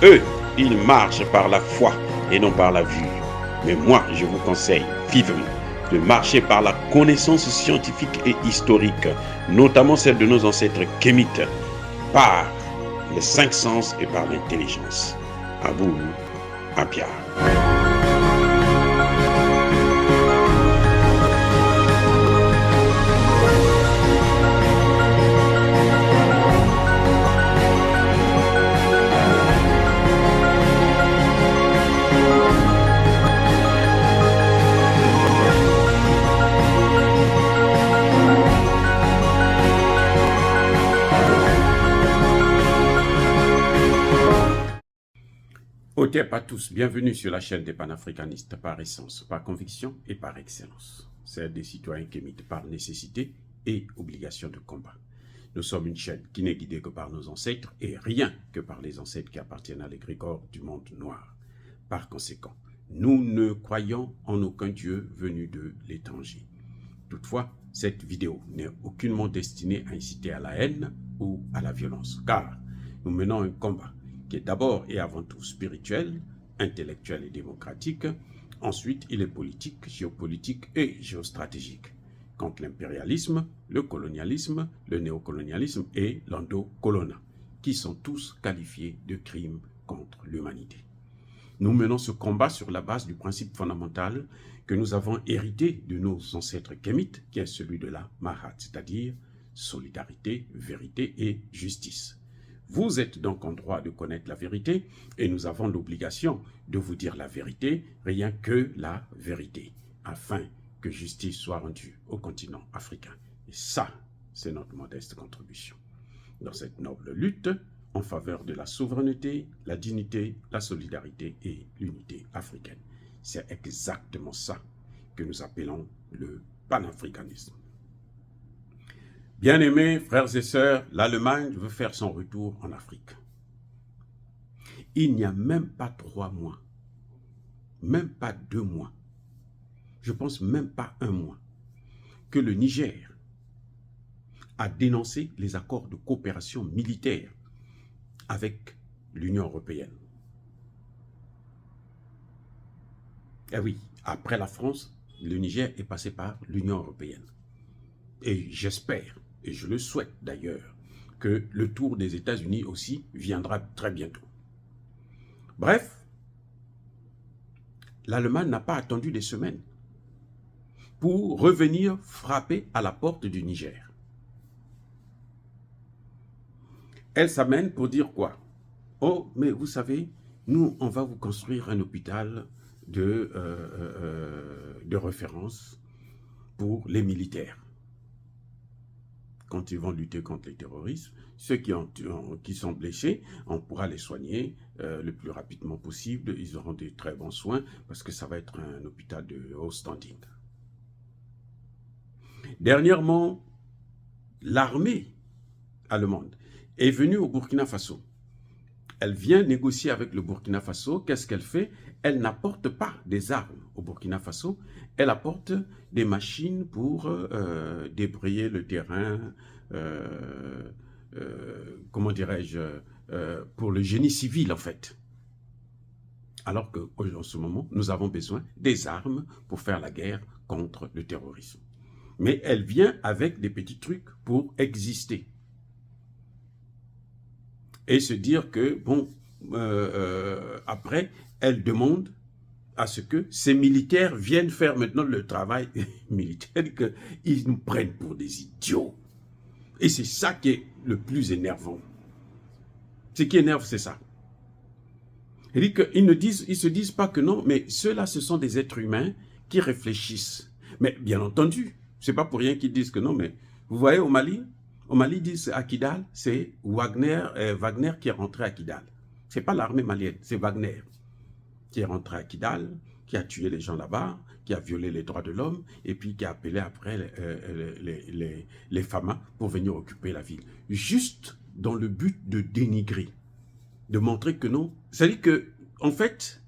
Eux, ils marchent par la foi et non par la vue. Mais moi, je vous conseille vivement de marcher par la connaissance scientifique et historique, notamment celle de nos ancêtres kémites, par les cinq sens et par l'intelligence. À vous, à Pierre. Otep à tous, bienvenue sur la chaîne des panafricanistes par essence, par conviction et par excellence. Celle des citoyens kémites par nécessité et obligation de combat. Nous sommes une chaîne qui n'est guidée que par nos ancêtres et rien que par les ancêtres qui appartiennent à l'égrégore du monde noir. Par conséquent, nous ne croyons en aucun dieu venu de l'étranger. Toutefois, cette vidéo n'est aucunement destinée à inciter à la haine ou à la violence, car nous menons un combat qui est d'abord et avant tout spirituel, intellectuel et démocratique. Ensuite, il est politique, géopolitique et géostratégique, contre l'impérialisme, le colonialisme, le néocolonialisme et l'endocolona, qui sont tous qualifiés de crimes contre l'humanité. Nous menons ce combat sur la base du principe fondamental que nous avons hérité de nos ancêtres kémites, qui est celui de la Mahat, c'est-à-dire solidarité, vérité et justice. Vous êtes donc en droit de connaître la vérité et nous avons l'obligation de vous dire la vérité, rien que la vérité, afin que justice soit rendue au continent africain. Et ça, c'est notre modeste contribution dans cette noble lutte en faveur de la souveraineté, la dignité, la solidarité et l'unité africaine. C'est exactement ça que nous appelons le panafricanisme. Bien-aimés frères et sœurs, l'Allemagne veut faire son retour en Afrique. Il n'y a même pas 3 mois, même pas 2 mois, je pense même pas 1 mois, que le Niger a dénoncé les accords de coopération militaire avec l'Union européenne. Eh oui, après la France, le Niger est passé par l'Union européenne. Et j'espère, et je le souhaite d'ailleurs, que le tour des États-Unis aussi viendra très bientôt. Bref, l'Allemagne n'a pas attendu des semaines pour revenir frapper à la porte du Niger. Elle s'amène pour dire quoi? Oh, mais vous savez, nous, on va vous construire un hôpital de référence pour les militaires. Quand ils vont lutter contre les terroristes, ceux qui sont blessés, on pourra les soigner le plus rapidement possible. Ils auront de très bons soins parce que ça va être un hôpital de haut standing. Dernièrement, l'armée allemande est venue au Burkina Faso. Elle vient négocier avec le Burkina Faso. Qu'est-ce qu'elle fait? Elle n'apporte pas des armes au Burkina Faso. Elle apporte des machines pour débrayer le terrain, comment dirais-je, pour le génie civil en fait. Alors qu'en ce moment, nous avons besoin des armes pour faire la guerre contre le terrorisme. Mais elle vient avec des petits trucs pour exister. Et se dire que, bon, après, elle demande à ce que ces militaires viennent faire maintenant le travail militaire, qu'ils nous prennent pour des idiots. Et c'est ça qui est le plus énervant. Ce qui énerve, c'est ça. Ils se disent pas que non, mais ceux-là, ce sont des êtres humains qui réfléchissent. Mais bien entendu, c'est pas pour rien qu'ils disent que non, mais vous voyez au Mali, ils disent à Kidal, c'est Wagner qui est rentré à Kidal. C'est pas l'armée malienne, c'est Wagner qui est rentré à Kidal, qui a tué les gens là-bas, qui a violé les droits de l'homme, et puis qui a appelé après les Famas pour venir occuper la ville. Juste dans le but de dénigrer, de montrer que non. C'est-à-dire que, en fait,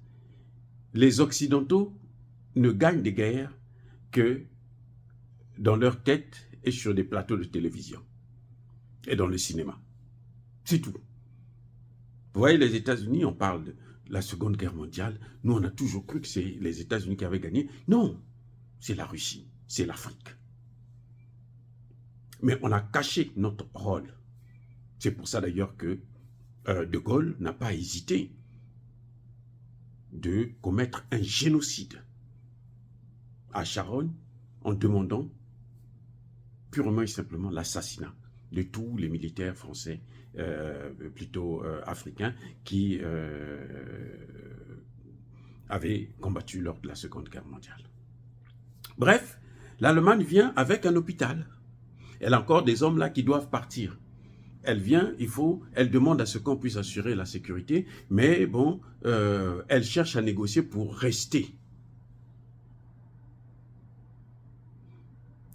les Occidentaux ne gagnent des guerres que dans leur tête et sur des plateaux de télévision et dans le cinéma. C'est tout. Vous voyez, les États-Unis, on parle de la Seconde Guerre mondiale. Nous, on a toujours cru que c'est les États-Unis qui avaient gagné. Non, c'est la Russie, c'est l'Afrique. Mais on a caché notre rôle. C'est pour ça d'ailleurs que De Gaulle n'a pas hésité de commettre un génocide à Charonne en demandant purement et simplement l'assassinat de tous les militaires français, plutôt africains, qui avaient combattu lors de la Seconde Guerre mondiale. Bref, l'Allemagne vient avec un hôpital. Elle a encore des hommes là qui doivent partir. Elle vient, elle demande à ce qu'on puisse assurer la sécurité, mais bon, elle cherche à négocier pour rester.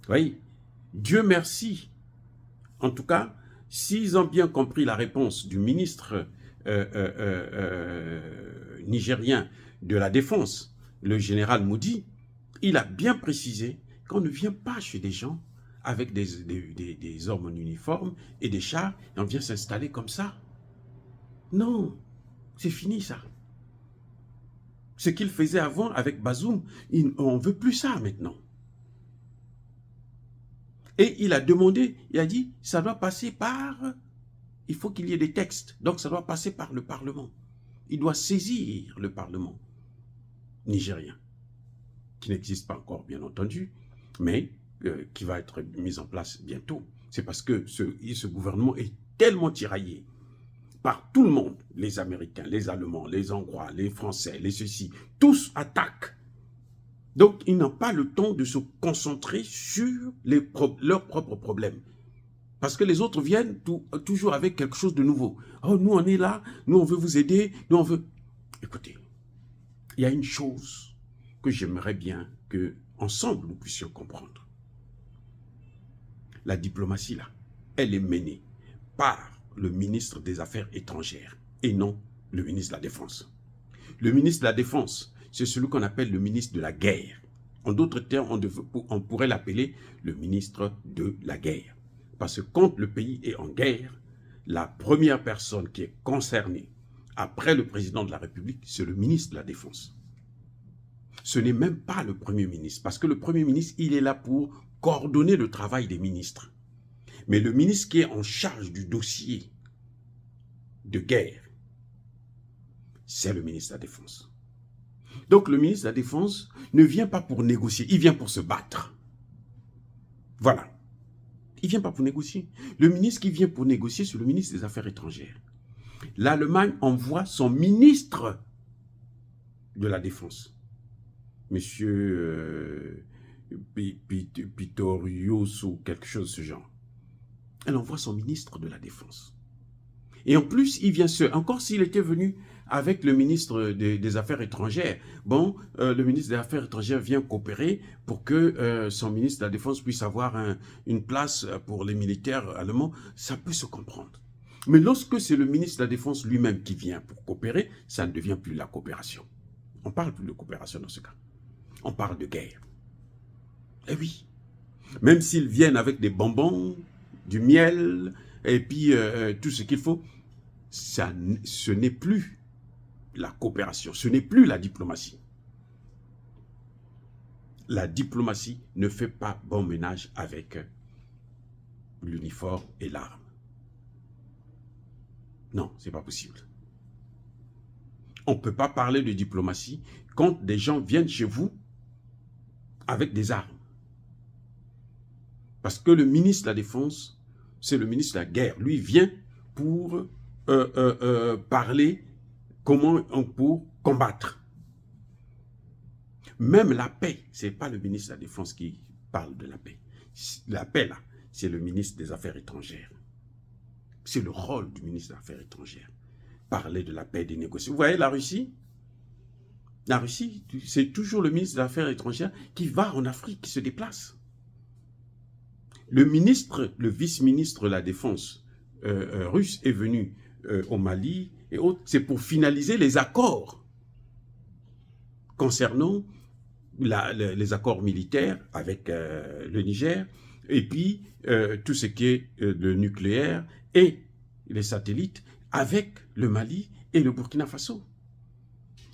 Oui, Dieu merci. En tout cas, s'ils ont bien compris la réponse du ministre nigérien de la Défense, le général Moudi, il a bien précisé qu'on ne vient pas chez des gens avec des hommes en uniforme et des chars, et on vient s'installer comme ça. Non, c'est fini ça. Ce qu'il faisait avant avec Bazoum, on ne veut plus ça maintenant. Et il a demandé, il a dit, ça doit passer par, il faut qu'il y ait des textes, donc ça doit passer par le Parlement. Il doit saisir le Parlement nigérien, qui n'existe pas encore bien entendu, mais qui va être mis en place bientôt. C'est parce que ce gouvernement est tellement tiraillé par tout le monde, les Américains, les Allemands, les Hongrois, les Français, les ceci, tous attaquent. Donc, ils n'ont pas le temps de se concentrer sur leurs propres problèmes. Parce que les autres viennent toujours avec quelque chose de nouveau. Oh, nous, on est là, nous, on veut vous aider, nous, on veut... Écoutez, il y a une chose que j'aimerais bien qu'ensemble, nous puissions comprendre. La diplomatie, là, elle est menée par le ministre des Affaires étrangères et non le ministre de la Défense. Le ministre de la Défense, c'est celui qu'on appelle le ministre de la guerre. En d'autres termes, on pourrait l'appeler le ministre de la guerre. Parce que quand le pays est en guerre, la première personne qui est concernée, après le président de la République, c'est le ministre de la Défense. Ce n'est même pas le Premier ministre, parce que le Premier ministre, il est là pour coordonner le travail des ministres. Mais le ministre qui est en charge du dossier de guerre, c'est le ministre de la Défense. Donc le ministre de la Défense ne vient pas pour négocier, il vient pour se battre. Voilà. Il ne vient pas pour négocier. Le ministre qui vient pour négocier, c'est le ministre des Affaires étrangères. L'Allemagne envoie son ministre de la Défense, monsieur Pistorius ou quelque chose de ce genre. Elle envoie son ministre de la Défense. Et en plus, il vient seul. Encore s'il était venu avec le ministre des Affaires étrangères, bon, le ministre des Affaires étrangères vient coopérer pour que son ministre de la Défense puisse avoir une place pour les militaires allemands. Ça peut se comprendre. Mais lorsque c'est le ministre de la Défense lui-même qui vient pour coopérer, ça ne devient plus la coopération. On ne parle plus de coopération dans ce cas. On parle de guerre. Eh oui. Même s'ils viennent avec des bonbons, du miel, et puis tout ce qu'il faut, ce n'est plus la coopération, ce n'est plus la diplomatie. La diplomatie ne fait pas bon ménage avec l'uniforme et l'arme. Non, ce n'est pas possible. On ne peut pas parler de diplomatie quand des gens viennent chez vous avec des armes. Parce que le ministre de la Défense, c'est le ministre de la guerre. Lui vient pour parler comment on peut combattre. Même la paix, ce n'est pas le ministre de la Défense qui parle de la paix. La paix, là, c'est le ministre des Affaires étrangères. C'est le rôle du ministre des Affaires étrangères. Parler de la paix, des négociations. Vous voyez la Russie? La Russie, c'est toujours le ministre des Affaires étrangères qui va en Afrique, qui se déplace. Le vice-ministre de la Défense russe est venu au Mali et autres. C'est pour finaliser les accords concernant les accords militaires avec le Niger et puis tout ce qui est le nucléaire et les satellites avec le Mali et le Burkina Faso.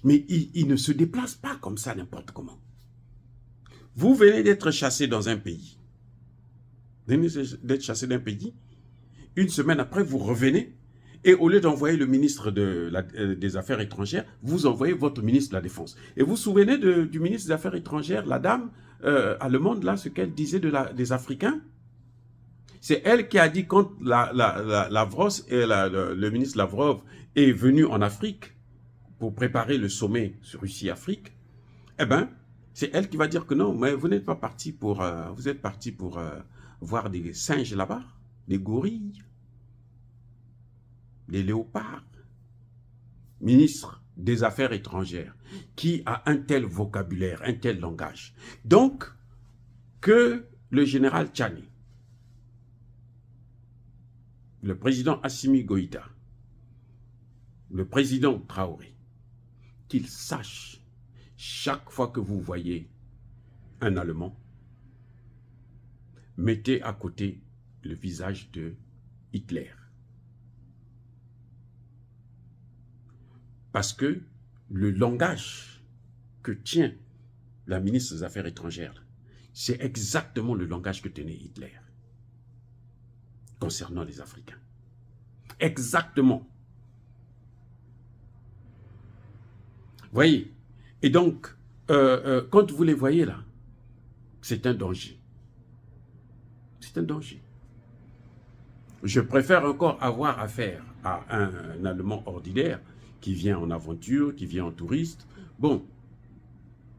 Mais il ne se déplace pas comme ça n'importe comment. Vous venez d'être chassé dans un pays. Vous venez d'être chassé d'un pays. Une semaine après, vous revenez. Et au lieu d'envoyer le ministre des Affaires étrangères, vous envoyez votre ministre de la Défense. Et vous vous souvenez du ministre des Affaires étrangères, la dame allemande, là, ce qu'elle disait des Africains? C'est elle qui a dit quand le ministre Lavrov est venu en Afrique pour préparer le sommet sur Russie-Afrique, eh bien, c'est elle qui va dire que non, mais vous n'êtes pas parti pour... vous êtes parti pour voir des singes là-bas, des gorilles, des léopards. Ministre des Affaires étrangères, qui a un tel vocabulaire, un tel langage. Donc, que le général Tchani, le président Assimi Goïta, le président Traoré, qu'ils sachent, chaque fois que vous voyez un Allemand, mettez à côté le visage de Hitler. Parce que le langage que tient la ministre des Affaires étrangères, c'est exactement le langage que tenait Hitler concernant les Africains. Exactement. Voyez. Et donc, quand vous les voyez là, c'est un danger. C'est un danger. Je préfère encore avoir affaire à un Allemand ordinaire qui vient en aventure, qui vient en touriste. Bon,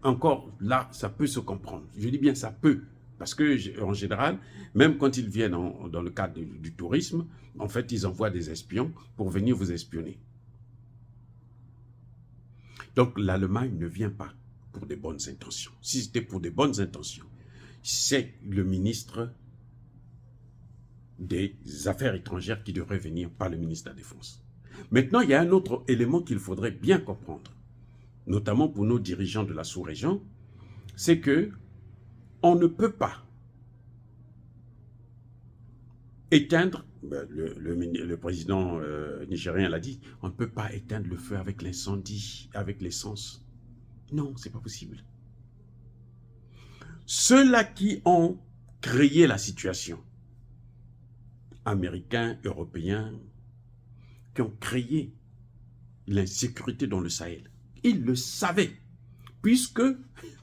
encore là, ça peut se comprendre. Je dis bien ça peut. Parce que en général, même quand ils viennent dans le cadre du tourisme, en fait, ils envoient des espions pour venir vous espionner. Donc, l'Allemagne ne vient pas pour des bonnes intentions. Si c'était pour des bonnes intentions, c'est le ministre des Affaires étrangères qui devrait venir, pas le ministre de la Défense. Maintenant, il y a un autre élément qu'il faudrait bien comprendre, notamment pour nos dirigeants de la sous-région, c'est que on ne peut pas éteindre, le président nigérien l'a dit, on ne peut pas éteindre le feu avec l'incendie, avec l'essence. Non, c'est pas possible. Ceux-là qui ont créé la situation, Américains, Européens, qui ont créé l'insécurité dans le Sahel, ils le savaient. Puisque,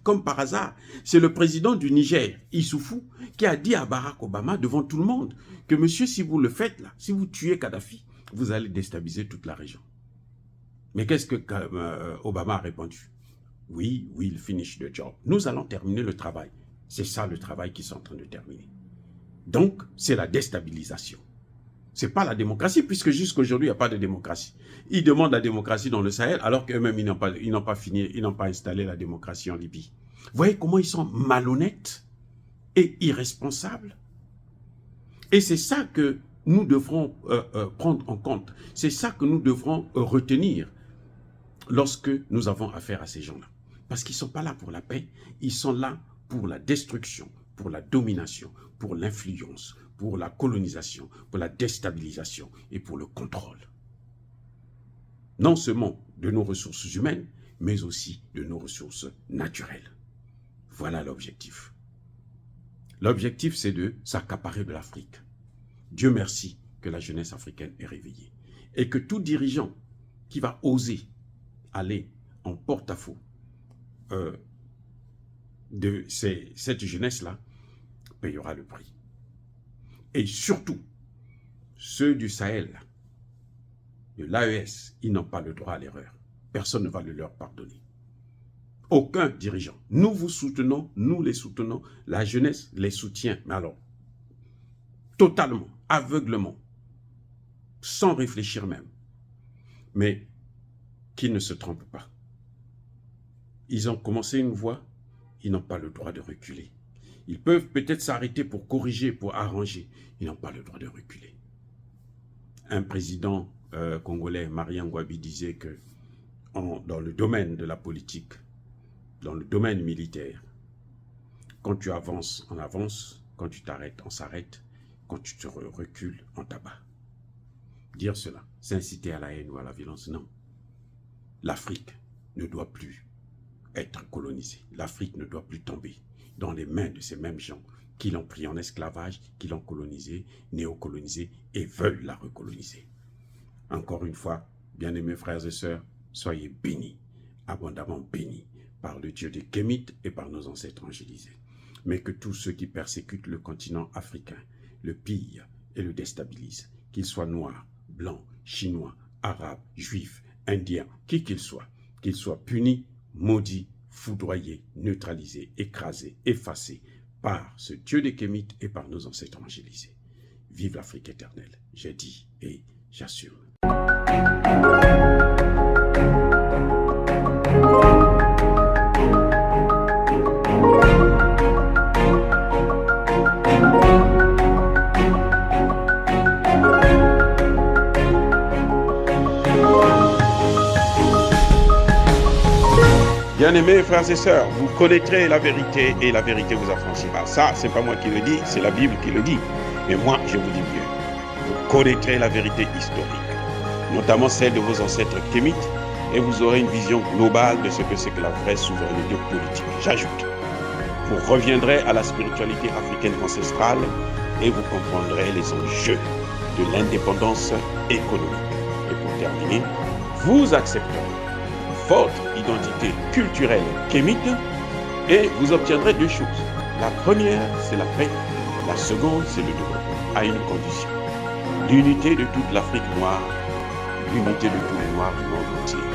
comme par hasard, c'est le président du Niger, Issoufou, qui a dit à Barack Obama, devant tout le monde, que monsieur, si vous le faites là, si vous tuez Kadhafi, vous allez déstabiliser toute la région. Mais qu'est-ce que Obama a répondu? Oui, we'll finish the job. Nous allons terminer le travail. C'est ça le travail qu'ils sont en train de terminer. Donc, c'est la déstabilisation. Ce n'est pas la démocratie, puisque jusqu'à aujourd'hui, il n'y a pas de démocratie. Ils demandent la démocratie dans le Sahel, alors qu'eux-mêmes, ils n'ont pas installé la démocratie en Libye. Vous voyez comment ils sont malhonnêtes et irresponsables? Et c'est ça que nous devrons prendre en compte. C'est ça que nous devrons retenir lorsque nous avons affaire à ces gens-là. Parce qu'ils ne sont pas là pour la paix, ils sont là pour la destruction, pour la domination, pour l'influence, pour la colonisation, pour la déstabilisation et pour le contrôle. Non seulement de nos ressources humaines, mais aussi de nos ressources naturelles. Voilà l'objectif. L'objectif, c'est de s'accaparer de l'Afrique. Dieu merci que la jeunesse africaine est réveillée. Et que tout dirigeant qui va oser aller en porte-à-faux de cette jeunesse-là payera le prix. Et surtout, ceux du Sahel, de l'AES, ils n'ont pas le droit à l'erreur. Personne ne va le leur pardonner. Aucun dirigeant. Nous vous soutenons, nous les soutenons, la jeunesse les soutient. Mais alors, totalement, aveuglement, sans réfléchir même. Mais qu'ils ne se trompent pas. Ils ont commencé une voie, ils n'ont pas le droit de reculer. Ils peuvent peut-être s'arrêter pour corriger, pour arranger. Ils n'ont pas le droit de reculer. Un président congolais, Marian Ngouabi, disait que dans le domaine de la politique, dans le domaine militaire, quand tu avances, on avance. Quand tu t'arrêtes, on s'arrête. Quand tu te recules, on t'abat. Dire cela, c'est inciter à la haine ou à la violence, non. L'Afrique ne doit plus être colonisée. L'Afrique ne doit plus tomber dans les mains de ces mêmes gens qui l'ont pris en esclavage, qui l'ont colonisée, néocolonisée et veulent la recoloniser. Encore une fois, bien-aimés frères et sœurs, soyez bénis, abondamment bénis par le Dieu des Kémites et par nos ancêtres angélisés. Mais que tous ceux qui persécutent le continent africain le pillent et le déstabilisent, qu'ils soient noirs, blancs, chinois, arabes, juifs, indiens, qui qu'ils soient punis, maudits, foudroyés, neutralisés, écrasés, effacés par ce Dieu des Kémites et par nos ancêtres angélisés. Vive l'Afrique éternelle, j'ai dit et j'assume. Bien-aimés frères et sœurs, vous connaîtrez la vérité et la vérité vous affranchira. Ça, c'est pas moi qui le dis, c'est la Bible qui le dit. Mais moi, je vous dis bien, vous connaîtrez la vérité historique, notamment celle de vos ancêtres kémites, et vous aurez une vision globale de ce que c'est que la vraie souveraineté politique. J'ajoute, vous reviendrez à la spiritualité africaine ancestrale et vous comprendrez les enjeux de l'indépendance économique. Et pour terminer, vous accepterez votre identité culturelle kémite et vous obtiendrez deux choses. La première, c'est la paix. La seconde, c'est le développement, à une condition. L'unité de toute l'Afrique noire, l'unité de tous les Noirs du monde entier.